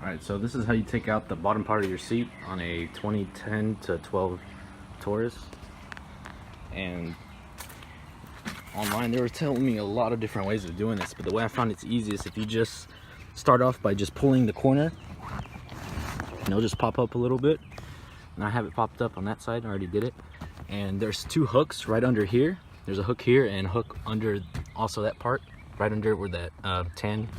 Alright, so this is how you take out the bottom part of your seat on a 2010 to 12 Taurus. And online they were telling me a lot of different ways of doing this, but the way I found it's easiest if you just start off by just pulling the corner, and it'll just pop up a little bit. And I have it popped up on that side, I already did it. And there's two hooks right under here. There's a hook here and a hook under also that part, right under where that tan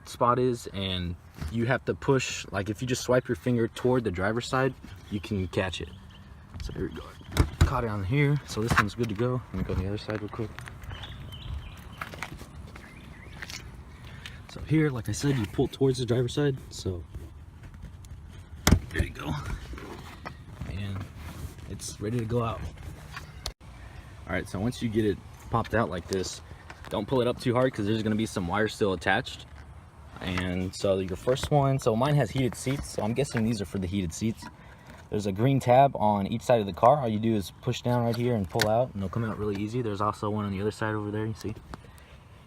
spot is. And you have to push, like if you just swipe your finger toward the driver's side, you can catch it. So here we go. Caught it on here, so this one's good to go. Let me go to the other side real quick. So here, like I said, you pull towards the driver's side. So there you go. And it's ready to go out. Alright, so once you get it popped out like this, don't pull it up too hard because there's going to be some wire still attached. And so your first one, so mine has heated seats, so I'm guessing these are for the heated seats. There's a green tab on each side of the car. All you do is push down right here and pull out, and they'll come out really easy. There's also one on the other side over there, you see.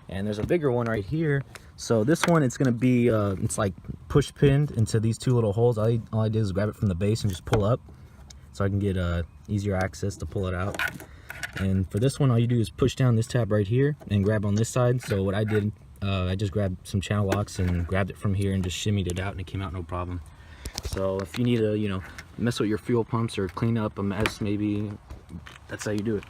And there's a bigger one right here. So this one, it's gonna be, it's like push pinned into these two little holes. All I did is grab it from the base and just pull up, so I can get easier access to pull it out. And for this one, all you do is push down this tab right here and grab on this side. So what I did, I just grabbed some channel locks and grabbed it from here and just shimmied it out, and it came out no problem. So if you need to, you know, mess with your fuel pumps or clean up a mess, maybe that's how you do it.